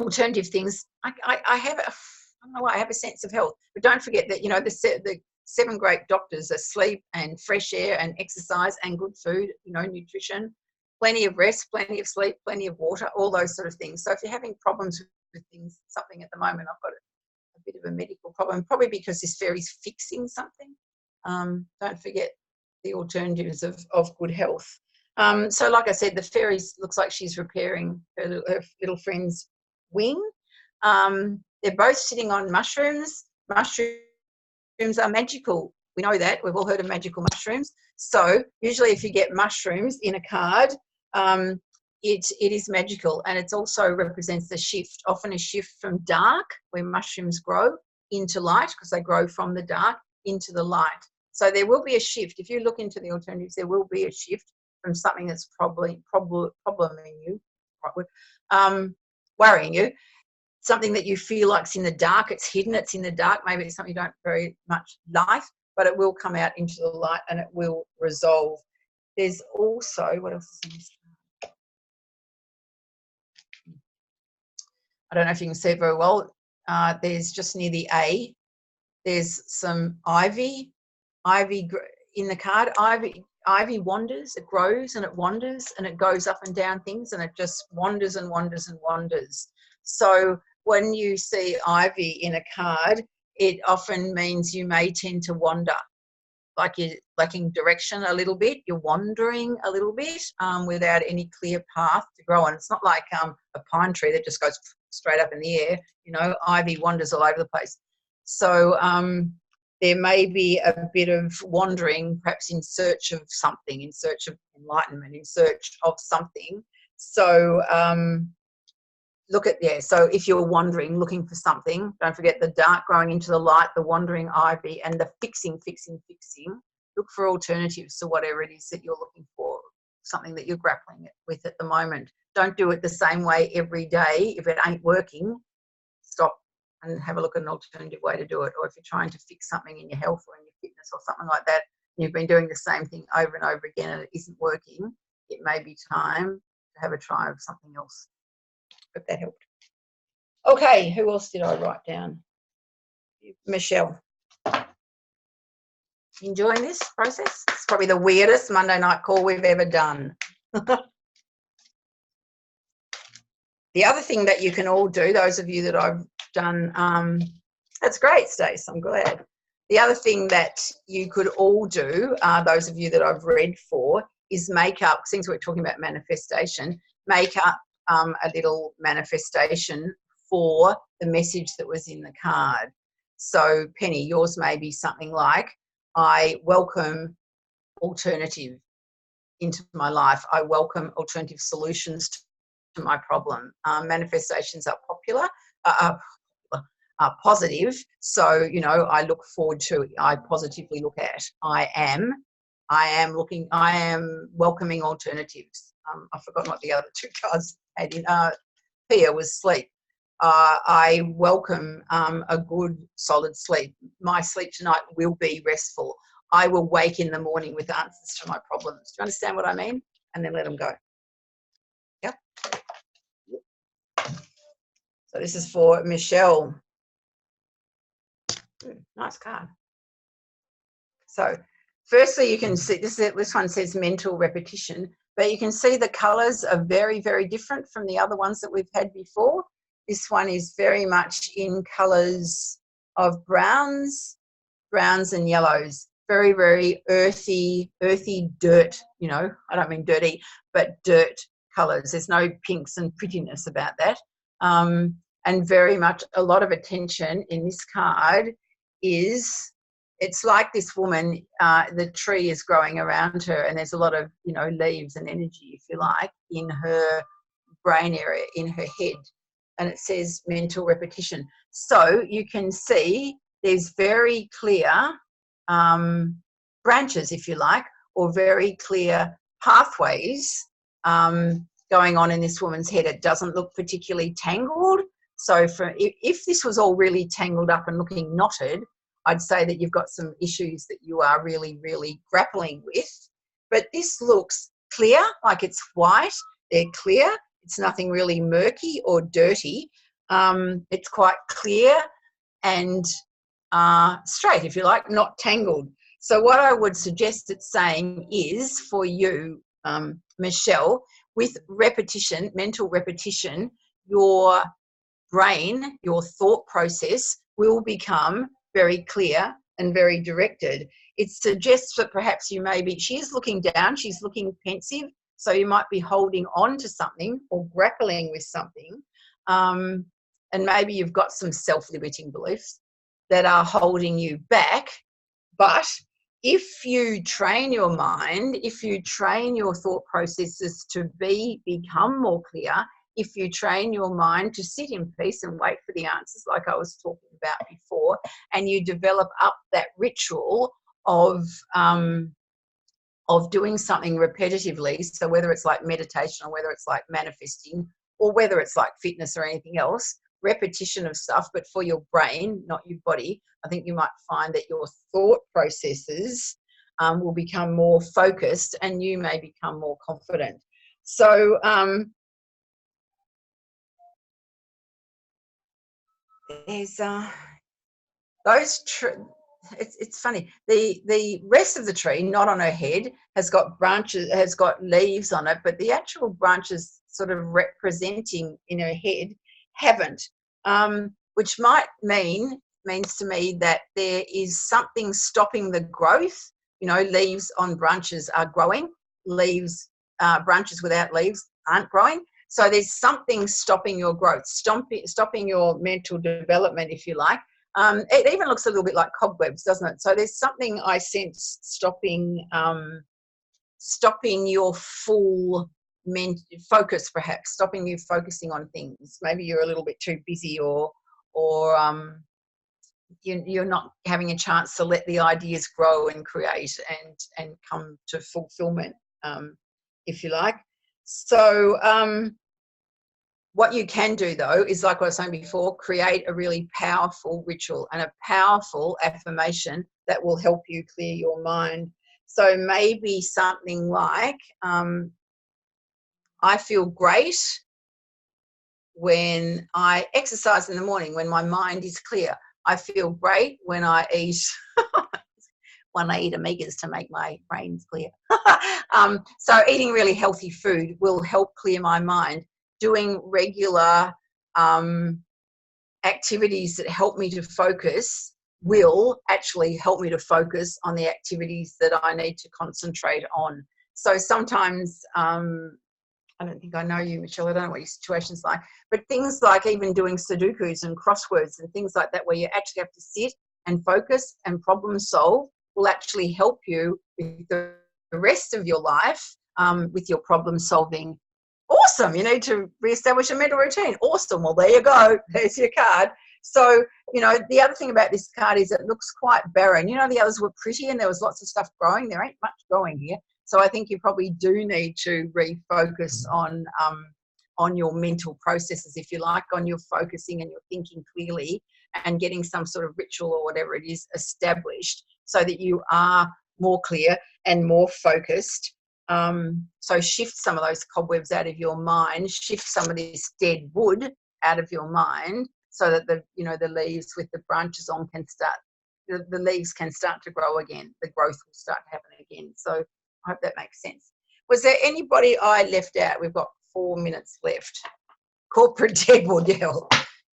Alternative things. I have a sense of health, but don't forget that the 7 great doctors are sleep and fresh air and exercise and good food, nutrition. plenty of rest, plenty of sleep, plenty of water, all those sort of things. So if you're having problems with things, something at the moment, I've got a bit of a medical problem, probably because this fairy's fixing something. Don't forget the alternatives of good health. So like I said, the fairy looks like she's repairing her little friend's wing. They're both sitting on mushrooms. Mushrooms are magical. We know that. We've all heard of magical mushrooms. So usually if you get mushrooms in a card, it is magical, and it also represents the shift, often a shift from dark, where mushrooms grow, into light, because they grow from the dark into the light. So there will be a shift. If you look into the alternatives, there will be a shift from something that's probably probleming you, worrying you, something that you feel like's in the dark, it's hidden, it's in the dark, maybe it's something you don't very much like, but it will come out into the light and it will resolve. There's also, what else is in this? I don't know if you can see it very well. There's just near the A, there's some ivy in the card. Ivy wanders, it grows and it wanders and it goes up and down things, and it just wanders and wanders and wanders. So when you see ivy in a card, it often means you may tend to wander, like you're lacking direction a little bit, you're wandering a little bit without any clear path to grow on. It's not like a pine tree that just goes straight up in the air. You know, ivy wanders all over the place. So there may be a bit of wandering, perhaps in search of something, in search of enlightenment, in search of something. So look at, so if you're wandering, looking for something, don't forget the dark growing into the light, the wandering ivy, and the fixing. Look for alternatives to whatever it is that you're looking for, something that you're grappling with at the moment. Don't do it the same way every day. If it ain't working, stop and have a look at an alternative way to do it. Or if you're trying to fix something in your health or in your fitness or something like that, and you've been doing the same thing over and over again and it isn't working, it may be time to have a try of something else. Hope that helped. Okay, who else did I write down? Michelle. Enjoying this process? It's probably the weirdest Monday night call we've ever done. The other thing that you can all do, those of you that I've done, that's great, Stace, I'm glad. The other thing that you could all do, those of you that I've read for, is make up, since we're talking about manifestation, make up a little manifestation for the message that was in the card. So Penny, yours may be something like, I welcome alternative into my life. I welcome alternative solutions to my problem. Manifestations are positive. So, you know, I look forward to, I positively look at, I am welcoming alternatives. I've forgotten what the other two cards had in. Pia was sleep. I welcome a good solid sleep. My sleep tonight will be restful. I will wake in the morning with answers to my problems. Do you understand what I mean? And then let them go. Yep. So this is for Michelle. Nice card. So firstly, you can see this one says mental repetition, but you can see the colours are very, very different from the other ones that we've had before. This one is very much in colours of browns and yellows. Very, very earthy dirt, you know, I don't mean dirty, but dirt colours. There's no pinks and prettiness about that. And very much a lot of attention in this card is, it's like this woman, the tree is growing around her and there's a lot of, you know, leaves and energy, if you like, in her brain area, in her head. And it says mental repetition. So you can see there's very clear branches, if you like, or very clear pathways going on in this woman's head. It doesn't look particularly tangled. So if this was all really tangled up and looking knotted, I'd say that you've got some issues that you are really, really grappling with. But this looks clear, like it's white. They're clear. It's nothing really murky or dirty. It's quite clear and straight, if you like, not tangled. So what I would suggest it's saying is for you, Michelle, with repetition, mental repetition, your brain, your thought process will become very clear and very directed. It suggests that perhaps she is looking down, she's looking pensive, so you might be holding on to something or grappling with something. And maybe you've got some self-limiting beliefs that are holding you back. But if you train your mind, if you train your thought processes to become more clear, if you train your mind to sit in peace and wait for the answers, like I was talking about before, and you develop up that ritual of doing something repetitively, so whether it's like meditation or whether it's like manifesting or whether it's like fitness or anything else, repetition of stuff, but for your brain, not your body, I think you might find that your thought processes will become more focused and you may become more confident. So there's those it's funny, the rest of the tree, not on her head, has got branches, has got leaves on it, but the actual branches sort of representing in her head haven't, which means to me that there is something stopping the growth. Leaves on branches are growing, branches without leaves aren't growing. So there's something stopping your growth, stopping your mental development, if you like. It even looks a little bit like cobwebs, doesn't it? So there's something I sense stopping your full focus, perhaps stopping you focusing on things. Maybe you're a little bit too busy, or you're not having a chance to let the ideas grow and create and come to fulfillment, if you like. So what you can do, though, is, like what I was saying before, create a really powerful ritual and a powerful affirmation that will help you clear your mind. So maybe something like, I feel great when I exercise in the morning, when my mind is clear. I feel great when I eat omegas to make my brains clear. So eating really healthy food will help clear my mind. Doing regular activities that help me to focus will actually help me to focus on the activities that I need to concentrate on. So sometimes, I don't think I know you, Michelle, I don't know what your situation's like, but things like even doing Sudokus and crosswords and things like that, where you actually have to sit and focus and problem solve, will actually help you with the rest of your life, with your problem solving. Awesome. You need to reestablish a mental routine. Awesome. Well, there you go. There's your card. So, the other thing about this card is it looks quite barren. The others were pretty and there was lots of stuff growing. There ain't much growing here. So I think you probably do need to refocus on your mental processes, if you like, on your focusing and your thinking clearly and getting some sort of ritual or whatever it is established so that you are more clear and more focused. So shift some of those cobwebs out of your mind, shift some of this dead wood out of your mind so that the leaves with the branches on can start, the leaves can start to grow again. The growth will start to happen again. So I hope that makes sense. Was there anybody I left out? We've got 4 minutes left. Corporate deadwood, yeah.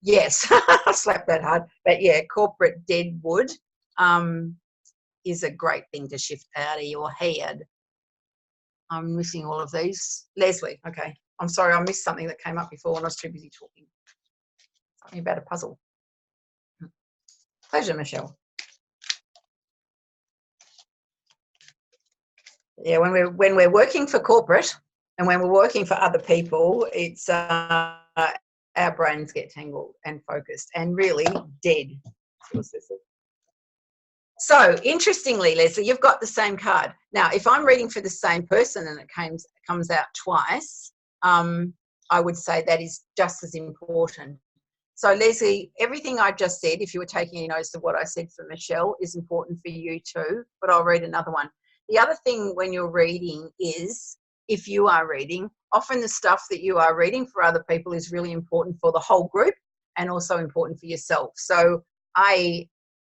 Yes, I slapped that hard. But yeah, corporate deadwood is a great thing to shift out of your head. I'm missing all of these. Leslie, okay. I'm sorry, I missed something that came up before when I was too busy talking. Something about a puzzle. Pleasure, Michelle. Yeah, when we're working for corporate and when we're working for other people, it's our brains get tangled and focused and really dead. So interestingly, Leslie, you've got the same card. Now, if I'm reading for the same person and it comes out twice, I would say that is just as important. So Leslie, everything I just said, if you were taking any notice of what I said for Michelle, is important for you too, but I'll read another one. The other thing when you're reading is, if you are reading, often the stuff that you are reading for other people is really important for the whole group and also important for yourself. So I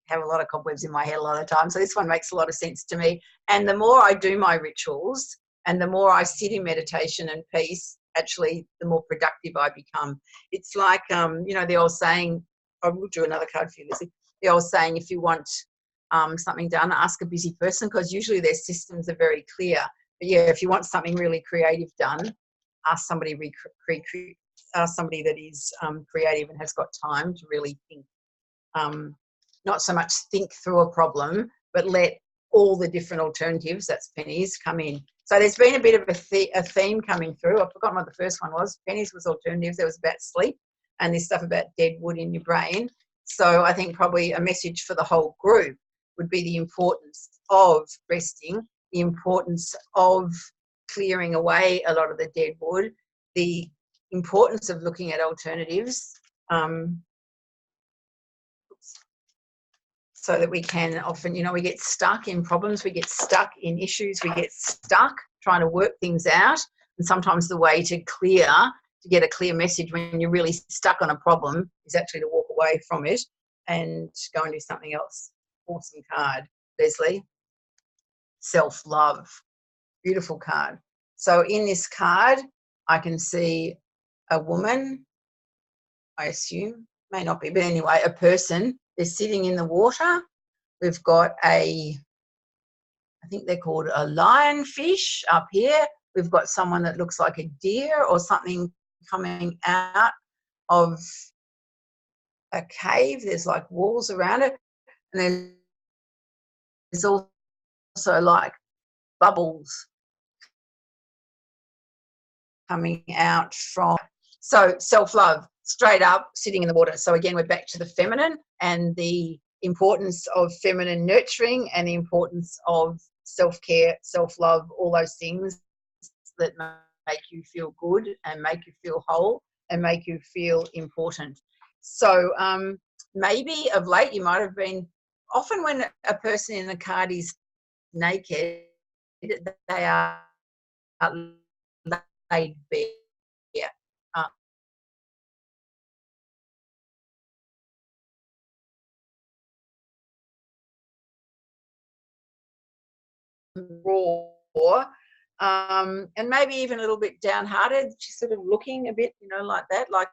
have a lot of cobwebs in my head a lot of the time, so this one makes a lot of sense to me. And the more I do my rituals, And the more I sit in meditation and peace, actually, the more productive I become. It's like, the old saying, I will do another card for you, Lizzie. The old saying, if you want something done, ask a busy person, because usually their systems are very clear. But yeah, if you want something really creative done, ask somebody somebody that is creative and has got time to really think. Not so much think through a problem, but let all the different alternatives, that's Penny's, come in. So there's been a bit of a theme coming through. I've forgotten what the first one was. Penny's was alternatives. There was about sleep and this stuff about dead wood in your brain. So I think probably a message for the whole group would be the importance of resting, the importance of clearing away a lot of the dead wood, the importance of looking at alternatives, so that we can often, we get stuck in problems, we get stuck in issues, we get stuck trying to work things out. And sometimes the way to get a clear message when you're really stuck on a problem is actually to walk away from it and go and do something else. Awesome card, Leslie. Self-love. Beautiful card. So in this card, I can see a woman, I assume, may not be, but anyway, a person. They're sitting in the water. We've got I think they're called a lionfish up here. We've got someone that looks like a deer or something coming out of a cave. There's like walls around it. And there's also like bubbles coming out from. So self-love, straight up, sitting in the water. So again, we're back to the feminine and the importance of feminine nurturing and the importance of self-care, self-love, all those things that make you feel good and make you feel whole and make you feel important. So maybe of late you might have been, often when a person in the card is naked, they are laid bare. Raw, and maybe even a little bit downhearted. She's sort of looking a bit, like that. Like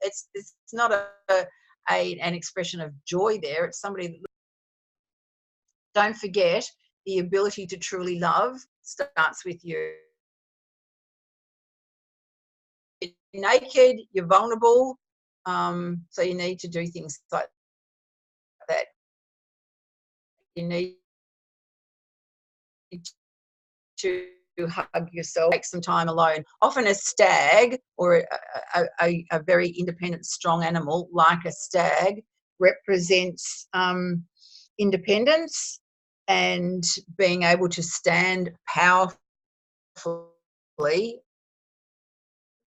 it's not an expression of joy there. It's somebody that, don't forget, the ability to truly love starts with you. You're naked, you're vulnerable, so you need to do things like that. You need to hug yourself, take some time alone. Often a stag or a very independent, strong animal like a stag represents independence and being able to stand powerfully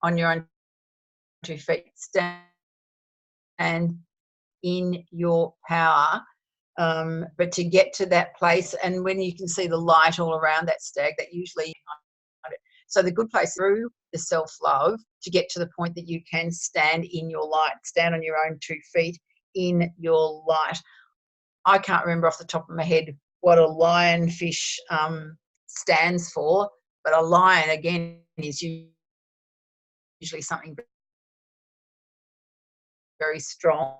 on your own 2 feet, stand in your power. But to get to that place, and when you can see the light all around that stag, that usually, so the good place through the self-love to get to the point that you can stand in your light, stand on your own 2 feet in your light. I can't remember off the top of my head what a lionfish stands for, but a lion, again, is usually something very strong.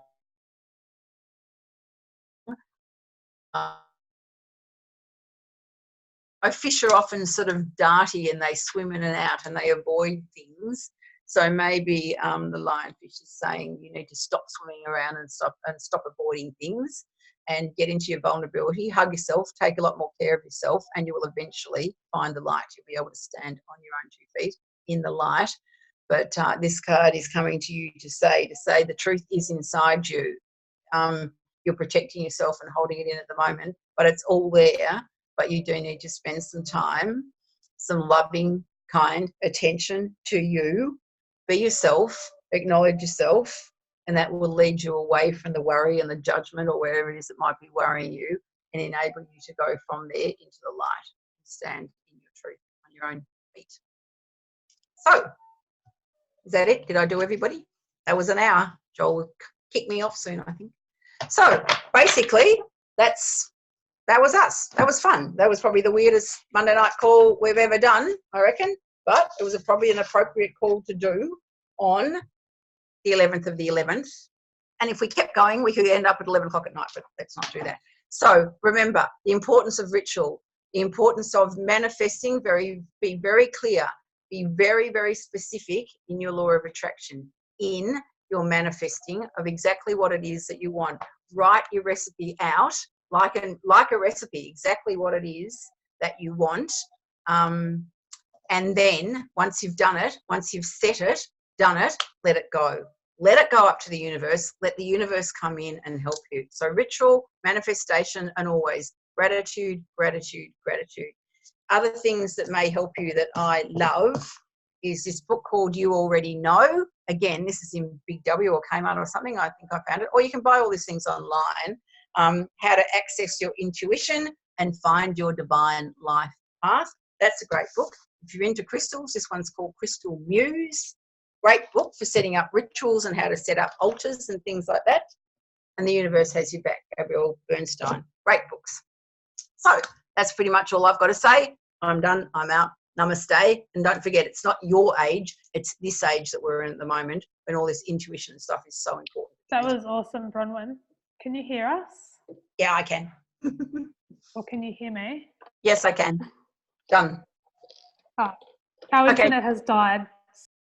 Fish are often sort of darty and they swim in and out and they avoid things. So maybe the lionfish is saying you need to stop swimming around and stop avoiding things and get into your vulnerability, hug yourself, take a lot more care of yourself, and you will eventually find the light. You'll be able to stand on your own 2 feet in the light. But this card is coming to you to say the truth is inside you. You're protecting yourself and holding it in at the moment, but it's all there. But you do need to spend some time, some loving, kind attention to you. Be yourself, acknowledge yourself, and that will lead you away from the worry and the judgment or wherever it is that might be worrying you and enable you to go from there into the light and stand in your truth on your own feet. So, is that it? Did I do everybody? That was an hour. Joel will kick me off soon, I think. So, basically, that's that was us. That was fun. That was probably the weirdest Monday night call we've ever done, I reckon. But it was probably an appropriate call to do on the 11th of the 11th. And if we kept going, we could end up at 11 o'clock at night, but let's not do that. So remember the importance of ritual, the importance of manifesting, be very clear, be very, very specific in your law of attraction, in your manifesting of exactly what it is that you want. Write your recipe out like a recipe, exactly what it is that you want. And then once you've done it, once you've set it, done it, let it go. Let it go up to the universe. Let the universe come in and help you. So ritual, manifestation, and always gratitude, gratitude, gratitude. Other things that may help you that I love is this book called You Already Know. Again, this is in Big W or Kmart or something. I think I found it. Or you can buy all these things online. How to access your intuition and find your divine life path. That's a great book. If you're into crystals, this one's called Crystal Muse. Great book for setting up rituals and how to set up altars and things like that. And The Universe Has Your Back, Gabrielle Bernstein. Great books. So that's pretty much all I've got to say. I'm done. I'm out. Namaste. And don't forget, it's not your age. It's this age that we're in at the moment when all this intuition stuff is so important. That was awesome, Bronwyn. Can you hear us? Yeah, I can. Or can you hear me? Yes, I can. Done. Oh, our internet has died.